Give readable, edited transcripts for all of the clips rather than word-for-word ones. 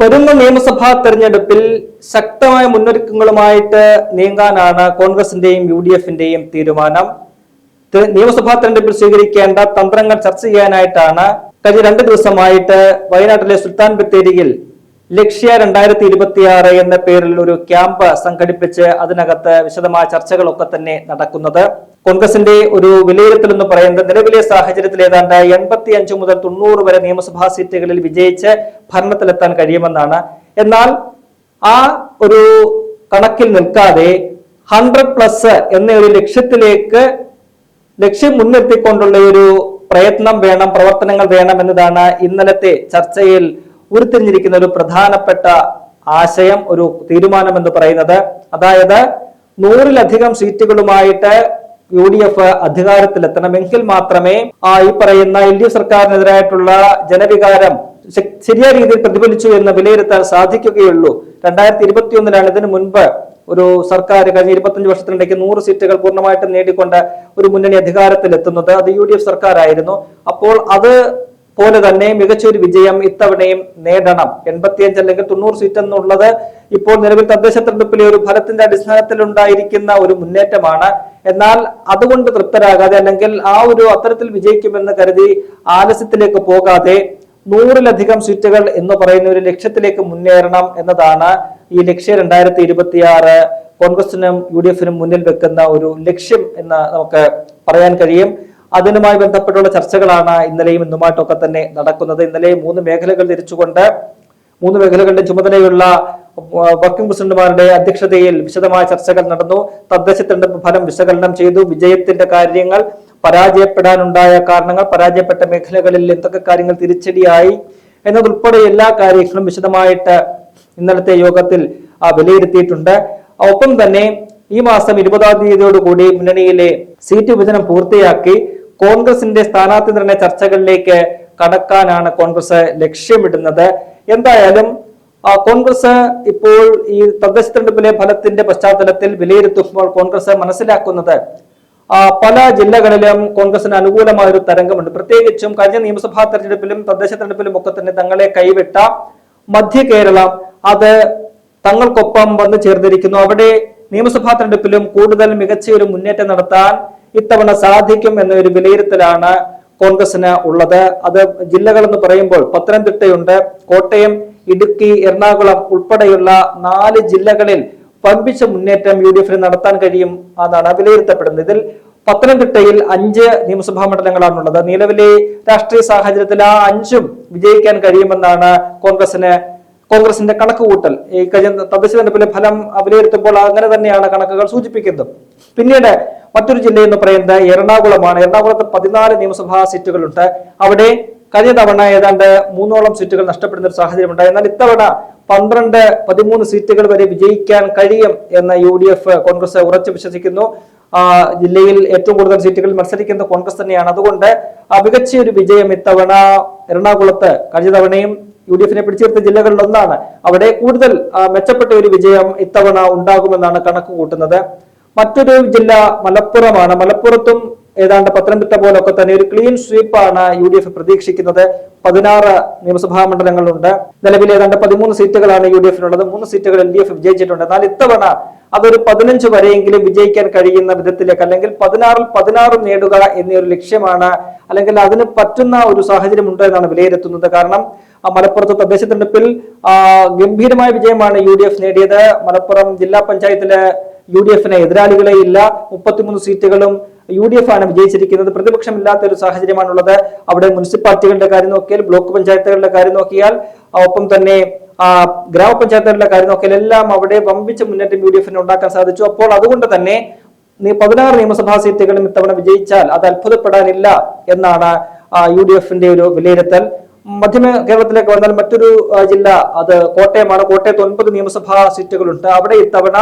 വരുന്ന നിയമസഭാ തെരഞ്ഞെടുപ്പിൽ ശക്തമായ മുന്നൊരുക്കങ്ങളുമായിട്ട് നീങ്ങാനാണ് കോൺഗ്രസിന്റെയും UDF-ന്റെയും തീരുമാനം. നിയമസഭാ തെരഞ്ഞെടുപ്പിൽ സ്വീകരിക്കേണ്ട തന്ത്രങ്ങൾ ചർച്ച ചെയ്യാനായിട്ടാണ് കഴിഞ്ഞ 2 ദിവസമായിട്ട് വയനാട്ടിലെ സുൽത്താൻ ബത്തേരിയിൽ ലക്ഷ്യ 2026 എന്ന പേരിൽ ഒരു ക്യാമ്പ് സംഘടിപ്പിച്ച് അതിനകത്ത് വിശദമായ ചർച്ചകളൊക്കെ തന്നെ നടക്കുന്നത്. കോൺഗ്രസിന്റെ ഒരു വിലയിരുത്തൽ എന്ന് പറയുന്നത് നിലവിലെ സാഹചര്യത്തിൽ ഏതാണ്ട് 85 മുതൽ 90 വരെ നിയമസഭാ സീറ്റുകളിൽ വിജയിച്ച് ഭരണത്തിലെത്താൻ കഴിയുമെന്നാണ്. എന്നാൽ ആ ഒരു കണക്കിൽ നിൽക്കാതെ 100+ എന്ന ഒരു ലക്ഷ്യം മുൻനിർത്തിക്കൊണ്ടുള്ള ഒരു പ്രയത്നം വേണം, പ്രവർത്തനങ്ങൾ വേണം എന്നതാണ് ഇന്നലത്തെ ചർച്ചയിൽ ഉരുത്തിരിഞ്ഞിരിക്കുന്ന ഒരു പ്രധാനപ്പെട്ട ആശയം, ഒരു തീരുമാനം എന്ന് പറയുന്നത്. അതായത് 100-ലധികം സീറ്റുകളുമായിട്ട് UDF അധികാരത്തിലെത്തണമെങ്കിൽ മാത്രമേ ഈ പറയുന്ന LDF സർക്കാരിനെതിരായിട്ടുള്ള ജനവികാരം ശരിയായ രീതിയിൽ പ്രതിഫലിച്ചു എന്ന് വിലയിരുത്താൻ സാധിക്കുകയുള്ളൂ. 2021 ഇതിനു മുൻപ് ഒരു സർക്കാർ കഴിഞ്ഞ 25 വർഷത്തിനിടയ്ക്ക് 100 സീറ്റുകൾ പൂർണ്ണമായിട്ടും നേടിക്കൊണ്ട് ഒരു മുന്നണി അധികാരത്തിലെത്തുന്നത് അത് UDF സർക്കാരായിരുന്നു. അപ്പോൾ അത് പോലെ തന്നെ മികച്ചൊരു വിജയം ഇത്തവണയും നേടണം. 85 അല്ലെങ്കിൽ 90 സീറ്റ് എന്നുള്ളത് ഇപ്പോൾ നിലവിൽ തദ്ദേശ തെരഞ്ഞെടുപ്പിലെ ഒരു ഫലത്തിന്റെ അടിസ്ഥാനത്തിൽ ഉണ്ടായിരിക്കുന്ന ഒരു മുന്നേറ്റമാണ്. എന്നാൽ അതുകൊണ്ട് തൃപ്തരാകാതെ അല്ലെങ്കിൽ ആ ഒരു അത്തരത്തിൽ വിജയിക്കുമെന്ന് കരുതി ആലസ്യത്തിലേക്ക് പോകാതെ 100-ലധികം സീറ്റുകൾ എന്ന് പറയുന്ന ഒരു ലക്ഷ്യത്തിലേക്ക് മുന്നേറണം എന്നതാണ് ഈ ലക്ഷ്യ 2026 കോൺഗ്രസിനും UDF-നും മുന്നിൽ വെക്കുന്ന ഒരു ലക്ഷ്യം എന്ന് നമുക്ക് പറയാൻ കഴിയും. അതിനുമായി ബന്ധപ്പെട്ടുള്ള ചർച്ചകളാണ് ഇന്നലെയും ഇന്നുമായിട്ടൊക്കെ തന്നെ നടക്കുന്നത്. ഇന്നലെ 3 മേഖലകൾ തിരിച്ചുകൊണ്ട് 3 മേഖലകളുടെ ചുമതലയുള്ള വർക്കിംഗ് പ്രസിഡന്റുമാരുടെ അധ്യക്ഷതയിൽ വിശദമായ ചർച്ചകൾ നടന്നു. തദ്ദേശ തെരഞ്ഞെടുപ്പ് ഫലം വിശകലനം ചെയ്തു. വിജയത്തിന്റെ കാര്യങ്ങൾ, പരാജയപ്പെടാനുണ്ടായ കാരണങ്ങൾ, പരാജയപ്പെട്ട മേഖലകളിൽ എന്തൊക്കെ കാര്യങ്ങൾ തിരിച്ചടിയായി എന്നതുൾപ്പെടെ എല്ലാ കാര്യങ്ങളും വിശദമായിട്ട് ഇന്നലത്തെ യോഗത്തിൽ വിലയിരുത്തിയിട്ടുണ്ട്. ഒപ്പം തന്നെ ഈ മാസം 20-ാം തീയതിയോടുകൂടി മുന്നണിയിലെ സീറ്റ് വിഭജനം പൂർത്തിയാക്കി കോൺഗ്രസിന്റെ സ്ഥാനാർത്ഥി നിർണയ ചർച്ചകളിലേക്ക് കടക്കാനാണ് കോൺഗ്രസ് ലക്ഷ്യമിടുന്നത്. എന്തായാലും കോൺഗ്രസ് ഇപ്പോൾ ഈ തദ്ദേശ തെരഞ്ഞെടുപ്പിലെ ഫലത്തിന്റെ പശ്ചാത്തലത്തിൽ വിലയിരുത്തുമ്പോൾ കോൺഗ്രസ് മനസ്സിലാക്കുന്നത് പല ജില്ലകളിലും കോൺഗ്രസിന് അനുകൂലമായ ഒരു തരംഗമുണ്ട്. പ്രത്യേകിച്ചും കഴിഞ്ഞ നിയമസഭാ തെരഞ്ഞെടുപ്പിലും തദ്ദേശ തെരഞ്ഞെടുപ്പിലും ഒക്കെ തന്നെ തങ്ങളെ കൈവിട്ട മധ്യ കേരളം അത് തങ്ങൾക്കൊപ്പം വന്നു ചേർന്നിരിക്കുന്നു. അവിടെ നിയമസഭാ തെരഞ്ഞെടുപ്പിലും കൂടുതൽ മികച്ച ഒരു മുന്നേറ്റം നടത്താൻ ഇത്തവണ സാധിക്കും എന്നൊരു വിലയിരുത്തലാണ് കോൺഗ്രസിന് ഉള്ളത്. അത് ജില്ലകൾ എന്ന് പറയുമ്പോൾ പത്തനംതിട്ടയുണ്ട്, കോട്ടയം, ഇടുക്കി, എറണാകുളം ഉൾപ്പെടെയുള്ള 4 ജില്ലകളിൽ വമ്പിച്ച മുന്നേറ്റം UDF-ന് നടത്താൻ കഴിയും എന്നാണ് വിലയിരുത്തപ്പെടുന്നത്. ഇതിൽ പത്തനംതിട്ടയിൽ 5 നിയമസഭാ മണ്ഡലങ്ങളാണുള്ളത്. നിലവിലെ രാഷ്ട്രീയ സാഹചര്യത്തിൽ ആ 5ഉം വിജയിക്കാൻ കഴിയുമെന്നാണ് കോൺഗ്രസിന്റെ കണക്കുകൂട്ടൽ. ഈ കഴിഞ്ഞ തദ്ദേശ തെരഞ്ഞെടുപ്പിലെ ഫലം വിലയിരുത്തുമ്പോൾ അങ്ങനെ തന്നെയാണ് കണക്കുകൾ സൂചിപ്പിക്കുന്നത്. പിന്നീട് മറ്റൊരു ജില്ല എന്ന് പറയുന്നത് എറണാകുളമാണ്. എറണാകുളത്ത് 14 നിയമസഭാ സീറ്റുകളുണ്ട്. അവിടെ കഴിഞ്ഞ തവണ ഏതാണ്ട് 3ഓളം സീറ്റുകൾ നഷ്ടപ്പെടുന്ന ഒരു സാഹചര്യം ഉണ്ടായി. എന്നാൽ ഇത്തവണ 12-13 സീറ്റുകൾ വരെ വിജയിക്കാൻ കഴിയും എന്ന് UDF കോൺഗ്രസ് ഉറച്ചു വിശ്വസിക്കുന്നു. ജില്ലയിൽ ഏറ്റവും കൂടുതൽ സീറ്റുകളിൽ മത്സരിക്കുന്ന കോൺഗ്രസ് തന്നെയാണ്. അതുകൊണ്ട് മികച്ച ഒരു വിജയം ഇത്തവണ എറണാകുളത്ത്, കഴിഞ്ഞ തവണയും UDF-നെ പിടിച്ചെടുത്ത ജില്ലകളിൽ ഒന്നാണ്. അവിടെ കൂടുതൽ മെച്ചപ്പെട്ട ഒരു വിജയം ഇത്തവണ ഉണ്ടാകുമെന്നാണ് കണക്ക് കൂട്ടുന്നത്. മറ്റൊരു ജില്ല മലപ്പുറമാണ്. മലപ്പുറത്തും ഏതാണ്ട് പത്തനംതിട്ട പോലൊക്കെ തന്നെ ഒരു ക്ലീൻ സ്വീപ്പാണ് UDF പ്രതീക്ഷിക്കുന്നത്. 16 നിയമസഭാ മണ്ഡലങ്ങളുണ്ട്. നിലവിൽ ഏതാണ്ട് 13 സീറ്റുകളാണ് UDF-നുള്ളത്. 3 സീറ്റുകൾ LDF വിജയിച്ചിട്ടുണ്ട്. എന്നാൽ ഇത്തവണ അതൊരു 15 വരെയെങ്കിലും വിജയിക്കാൻ കഴിയുന്ന വിധത്തിലേക്ക്, അല്ലെങ്കിൽ 16 നേടുക എന്നൊരു ലക്ഷ്യമാണ്, അല്ലെങ്കിൽ അതിന് പറ്റുന്ന ഒരു സാഹചര്യം ഉണ്ട് എന്നാണ് വിലയിരുത്തുന്നത്. കാരണം മലപ്പുറത്ത് തദ്ദേശ തെരഞ്ഞെടുപ്പിൽ ഗംഭീരമായ വിജയമാണ് UDF നേടിയത്. മലപ്പുറം ജില്ലാ പഞ്ചായത്തില് UDF-ന് എതിരാളികളെ ഇല്ല. 33 സീറ്റുകളും UDF ആണ് വിജയിച്ചിരിക്കുന്നത്. പ്രതിപക്ഷമില്ലാത്ത ഒരു സാഹചര്യമാണുള്ളത്. അവിടെ മുനിസിപ്പാലിറ്റികളുടെ കാര്യം നോക്കിയാൽ, ബ്ലോക്ക് പഞ്ചായത്തുകളുടെ കാര്യം നോക്കിയാൽ, ഒപ്പം തന്നെ ഗ്രാമപഞ്ചായത്തുകളുടെ കാര്യം നോക്കിയാൽ എല്ലാം അവിടെ വമ്പിച്ച മുന്നേറ്റം UDF-ന് ഉണ്ടാക്കാൻ സാധിച്ചു. അപ്പോൾ അതുകൊണ്ട് തന്നെ 16 നിയമസഭാ സീറ്റുകളും ഇത്തവണ വിജയിച്ചാൽ അത് അത്ഭുതപ്പെടാനില്ല എന്നാണ് UDF-ന്റെ ഒരു വിലയിരുത്തൽ. മധ്യ കേരളത്തിലേക്ക് വന്നാൽ മറ്റൊരു ജില്ല അത് കോട്ടയമാണ്. കോട്ടയത്ത് 9 നിയമസഭാ സീറ്റുകളുണ്ട്. അവിടെ ഇത്തവണ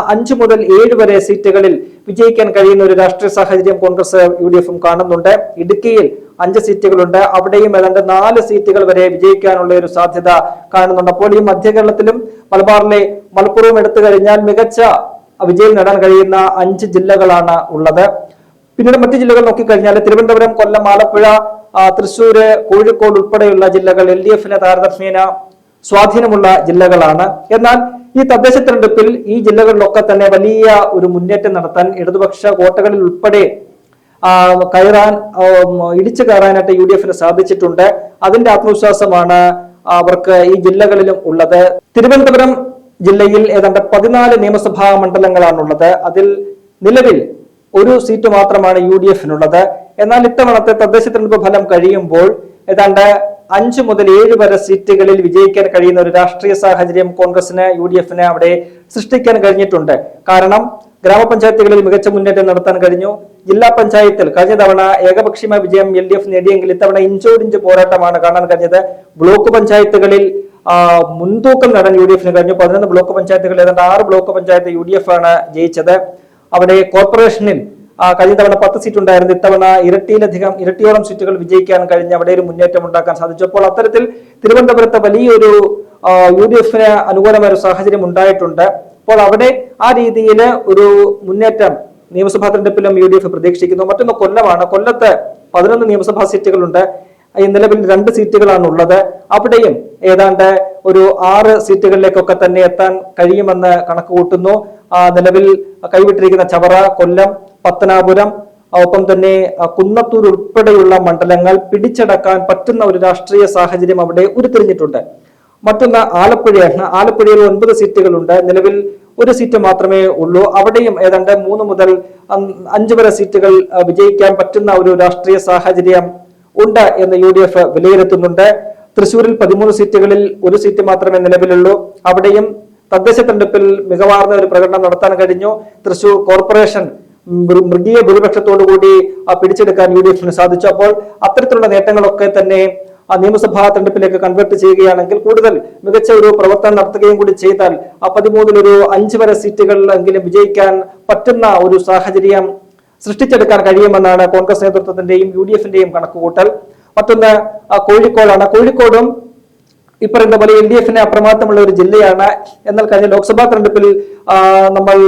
5 മുതൽ 7 വരെ സീറ്റുകളിൽ വിജയിക്കാൻ കഴിയുന്ന ഒരു രാഷ്ട്രീയ സാഹചര്യം കോൺഗ്രസ് UDF-ഉം കാണുന്നുണ്ട്. ഇടുക്കിയിൽ 5 സീറ്റുകളുണ്ട്. അവിടെയും ഏതാണ്ട് 4 സീറ്റുകൾ വരെ വിജയിക്കാനുള്ള ഒരു സാധ്യത കാണുന്നുണ്ട്. അപ്പോൾ ഈ മധ്യ കേരളത്തിലും മലബാറിലെ മലപ്പുറവും എടുത്തു കഴിഞ്ഞാൽ മികച്ച വിജയം നേടാൻ കഴിയുന്ന 5 ജില്ലകളാണ് ഉള്ളത്. പിന്നീട് മറ്റു ജില്ലകൾ നോക്കിക്കഴിഞ്ഞാൽ തിരുവനന്തപുരം, കൊല്ലം, ആലപ്പുഴ, തൃശ്ശൂര്, കോഴിക്കോട് ഉൾപ്പെടെയുള്ള ജില്ലകൾ LDF-ന് താരതമ്യേന സ്വാധീനമുള്ള ജില്ലകളാണ്. എന്നാൽ ഈ തദ്ദേശ തെരഞ്ഞെടുപ്പിൽ ഈ ജില്ലകളിലൊക്കെ തന്നെ വലിയ ഒരു മുന്നേറ്റം നടത്താൻ ഇടതുപക്ഷ കോട്ടകളിൽ ഉൾപ്പെടെ ഇടിച്ചു കയറാനായിട്ട് UDF സാധിച്ചിട്ടുണ്ട്. അതിന്റെ ആത്മവിശ്വാസമാണ് അവർക്ക് ഈ ജില്ലകളിലും ഉള്ളത്. തിരുവനന്തപുരം ജില്ലയിൽ ഏതാണ്ട് 14 നിയമസഭാ മണ്ഡലങ്ങളാണുള്ളത്. അതിൽ നിലവിൽ ഒരു സീറ്റ് മാത്രമാണ് UDF-നുള്ളത്. എന്നാൽ ഇത്തവണത്തെ തദ്ദേശ തെരഞ്ഞെടുപ്പ് ഫലം കഴിയുമ്പോൾ ഏതാണ്ട് 5 മുതൽ 7 വരെ സീറ്റുകളിൽ വിജയിക്കാൻ കഴിയുന്ന ഒരു രാഷ്ട്രീയ സാഹചര്യം കോൺഗ്രസിന് UDF-ന് അവിടെ സൃഷ്ടിക്കാൻ കഴിഞ്ഞിട്ടുണ്ട്. കാരണം ഗ്രാമപഞ്ചായത്തുകളിൽ മികച്ച മുന്നേറ്റം നടത്താൻ കഴിഞ്ഞു. ജില്ലാ പഞ്ചായത്തിൽ കഴിഞ്ഞ തവണ ഏകപക്ഷീയമായ വിജയം LDF നേടിയെങ്കിൽ ഇത്തവണ ഇഞ്ചോടിഞ്ച് പോരാട്ടമാണ് കാണാൻ കഴിഞ്ഞത്. ബ്ലോക്ക് പഞ്ചായത്തുകളിൽ മുൻതൂക്കം നേടാൻ UDF-ന് കഴിഞ്ഞു. 11 ബ്ലോക്ക് പഞ്ചായത്തുകളിൽ ഏതാണ്ട് 6 ബ്ലോക്ക് പഞ്ചായത്ത് UDF ആണ് ജയിച്ചത്. അവിടെ കോർപ്പറേഷനിൽ കഴിഞ്ഞ തവണ 10 സീറ്റ് ഉണ്ടായിരുന്നു. ഇത്തവണ ഇരട്ടിയോളം സീറ്റുകൾ വിജയിക്കാൻ കഴിഞ്ഞ് അവിടെ ഒരു മുന്നേറ്റം ഉണ്ടാക്കാൻ സാധിച്ചു. അപ്പോൾ അത്തരത്തിൽ തിരുവനന്തപുരത്ത് വലിയൊരു UDF-ന് അനുകൂലമായ ഒരു സാഹചര്യം ഉണ്ടായിട്ടുണ്ട്. അപ്പോൾ അവിടെ ആ രീതിയിൽ ഒരു മുന്നേറ്റം നിയമസഭാ തെരഞ്ഞെടുപ്പിലും UDF പ്രതീക്ഷിക്കുന്നു. മറ്റൊന്ന് കൊല്ലമാണ്. കൊല്ലത്ത് 11 നിയമസഭാ സീറ്റുകളുണ്ട്. ഈ നിലവിൽ 2 സീറ്റുകളാണ് ഉള്ളത്. അവിടെയും ഏതാണ്ട് ഒരു 6 സീറ്റുകളിലേക്കൊക്കെ തന്നെ എത്താൻ കഴിയുമെന്ന് കണക്ക് കൂട്ടുന്നു. നിലവിൽ കൈവിട്ടിരിക്കുന്ന ചവറ, കൊല്ലം, പത്തനാപുരം, ഒപ്പം തന്നെ കുന്നത്തൂർ ഉൾപ്പെടെയുള്ള മണ്ഡലങ്ങൾ പിടിച്ചടക്കാൻ പറ്റുന്ന ഒരു രാഷ്ട്രീയ സാഹചര്യം അവിടെ ഉരുത്തിരിഞ്ഞിട്ടുണ്ട്. മറ്റൊന്ന് ആലപ്പുഴയാണ്. ആലപ്പുഴയിൽ 9 സീറ്റുകളുണ്ട്. നിലവിൽ ഒരു സീറ്റ് മാത്രമേ ഉള്ളൂ. അവിടെയും ഏതാണ്ട് 3 മുതൽ 5 വരെ സീറ്റുകൾ വിജയിക്കാൻ പറ്റുന്ന ഒരു രാഷ്ട്രീയ സാഹചര്യം ഉണ്ട് എന്ന് UDF വിലയിരുത്തുന്നുണ്ട്. തൃശ്ശൂരിൽ 13 സീറ്റുകളിൽ ഒരു സീറ്റ് മാത്രമേ നിലവിലുള്ളൂ. അവിടെയും തദ്ദേശ തെരഞ്ഞെടുപ്പിൽ മികവാർന്ന ഒരു പ്രകടനം നടത്താൻ കഴിഞ്ഞു. തൃശ്ശൂർ കോർപ്പറേഷൻ മൃഗീയ ഭൂരിപക്ഷത്തോടുകൂടി പിടിച്ചെടുക്കാൻ UDF-ന് സാധിച്ചു. അപ്പോൾ അത്തരത്തിലുള്ള നേട്ടങ്ങളൊക്കെ തന്നെ നിയമസഭാ തെരഞ്ഞെടുപ്പിലേക്ക് കൺവേർട്ട് ചെയ്യുകയാണെങ്കിൽ കൂടുതൽ മികച്ച ഒരു പ്രവർത്തനം നടത്തുകയും കൂടി ചെയ്താൽ 13 ഒരു 5 വരെ സീറ്റുകളിലെങ്കിലും വിജയിക്കാൻ പറ്റുന്ന ഒരു സാഹചര്യം സൃഷ്ടിച്ചെടുക്കാൻ കഴിയുമെന്നാണ് കോൺഗ്രസ് നേതൃത്വത്തിന്റെയും UDF-ന്റെയും കണക്കുകൂട്ടൽ. മറ്റൊന്ന് കോഴിക്കോടാണ്. കോഴിക്കോടും ഇപ്പറയുന്ന പോലെ LDF-ന് അപ്രമാദമുള്ള ഒരു ജില്ലയാണ്. എന്നാൽ കഴിഞ്ഞ ലോക്സഭാ തെരഞ്ഞെടുപ്പിൽ നമ്മൾ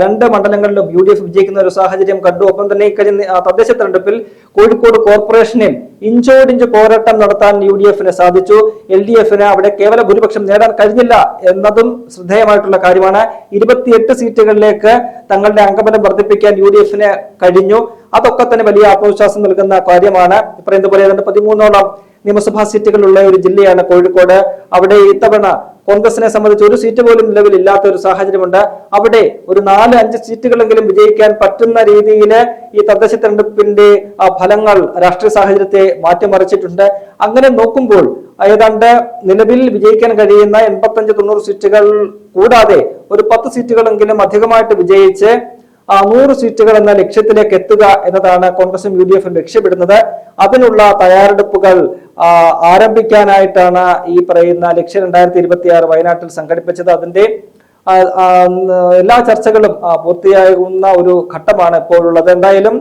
2 മണ്ഡലങ്ങളിലും UDF വിജയിക്കുന്ന ഒരു സാഹചര്യം കണ്ടു. ഒപ്പം തന്നെ കഴിഞ്ഞ തദ്ദേശ തെരഞ്ഞെടുപ്പിൽ കോഴിക്കോട് കോർപ്പറേഷനിൽ ഇഞ്ചോടിഞ്ച് പോരാട്ടം നടത്താൻ UDF-ന് സാധിച്ചു. LDF-ന് അവിടെ കേവല ഭൂരിപക്ഷം നേടാൻ കഴിഞ്ഞില്ല എന്നതും ശ്രദ്ധേയമായിട്ടുള്ള കാര്യമാണ്. 28 സീറ്റുകളിലേക്ക് തങ്ങളുടെ അംഗബലം വർദ്ധിപ്പിക്കാൻ UDF-ന് കഴിഞ്ഞു. അതൊക്കെ തന്നെ വലിയ ആത്മവിശ്വാസം നൽകുന്ന കാര്യമാണ്. ഇപ്പറയുന്ന പോലെ 13ഓളം നിയമസഭാ സീറ്റുകളുള്ള ഒരു ജില്ലയാണ് കോഴിക്കോട്. അവിടെ ഇത്തവണ കോൺഗ്രസിനെ സംബന്ധിച്ച് ഒരു സീറ്റ് പോലും നിലവിലില്ലാത്ത ഒരു സാഹചര്യമുണ്ട്. അവിടെ ഒരു 4-5 സീറ്റുകളെങ്കിലും വിജയിക്കാൻ പറ്റുന്ന രീതിയിൽ ഈ തദ്ദേശ തെരഞ്ഞെടുപ്പിന്റെ ഫലങ്ങൾ രാഷ്ട്രീയ സാഹചര്യത്തെ മാറ്റിമറിച്ചിട്ടുണ്ട്. അങ്ങനെ നോക്കുമ്പോൾ ഏതാണ്ട് നിലവിൽ വിജയിക്കാൻ കഴിയുന്ന 85-90 സീറ്റുകൾ കൂടാതെ ഒരു 10 സീറ്റുകളെങ്കിലും അധികമായിട്ട് വിജയിച്ച് 100 സീറ്റുകൾ എന്ന ലക്ഷ്യത്തിലേക്ക് എത്തുക എന്നതാണ് കോൺഗ്രസും UDF-ഉം ലക്ഷ്യമിടുന്നത്. അതിനുള്ള തയ്യാറെടുപ്പുകൾ ആരംഭിക്കാനായിട്ടാണ് ഈ പറയുന്ന ലക്ഷ്യം 2026 വയനാട്ടിൽ സംഘടിപ്പിച്ചത്. അതിന്റെ എല്ലാ ചർച്ചകളും പൂർത്തിയാകുന്ന ഒരു ഘട്ടമാണ് ഇപ്പോഴുള്ളത്. എന്തായാലും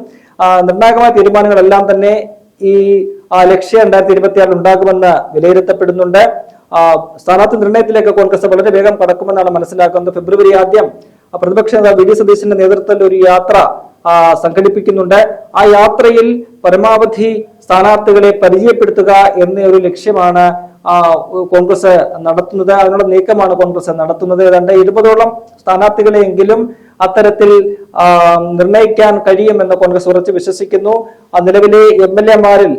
നിർണായകമായ തീരുമാനങ്ങളെല്ലാം തന്നെ ഈ ലക്ഷ്യം 2026 ഉണ്ടാകുമെന്ന് വിലയിരുത്തപ്പെടുന്നുണ്ട്. സ്ഥാനാർത്ഥി നിർണയത്തിലേക്ക് കോൺഗ്രസ് വളരെ വേഗം കടക്കുമെന്നാണ് മനസ്സിലാക്കുന്നത്. ഫെബ്രുവരി ആദ്യം പ്രതിപക്ഷ നേതാവ് VD സതീശന്റെ നേതൃത്വത്തിൽ ഒരു യാത്ര സംഘടിപ്പിക്കുന്നുണ്ട്. ആ യാത്രയിൽ പരമാവധി സ്ഥാനാർത്ഥികളെ പരിചയപ്പെടുത്തുക എന്ന ഒരു ലക്ഷ്യമാണ് കോൺഗ്രസ് നടത്തുന്നത്. അതിനുള്ള നീക്കമാണ് കോൺഗ്രസ് നടത്തുന്നത്. ഏതാണ്ട് 20ഓളം സ്ഥാനാർത്ഥികളെയെങ്കിലും അത്തരത്തിൽ നിർണയിക്കാൻ കഴിയുമെന്ന് കോൺഗ്രസ് ഉറച്ചു വിശ്വസിക്കുന്നു. നിലവിലെ MLA-മാരിൽ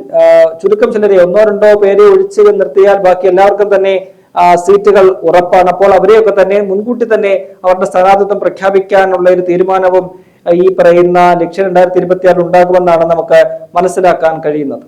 ചുരുക്കം ചിലരെ 1-2 പേരെ ഒഴിച്ചു നിർത്തിയാൽ ബാക്കി എല്ലാവർക്കും തന്നെ സീറ്റുകൾ ഉറപ്പാണ്. അപ്പോൾ അവരെയൊക്കെ തന്നെ മുൻകൂട്ടി തന്നെ അവരുടെ സ്ഥാനാർത്ഥിത്വം പ്രഖ്യാപിക്കാനുള്ള ഒരു തീരുമാനവും ഈ പറയുന്ന ലക്ഷ്യം 2026 ഉണ്ടാകുമെന്നാണ് നമുക്ക് മനസ്സിലാക്കാൻ കഴിയുന്നത്.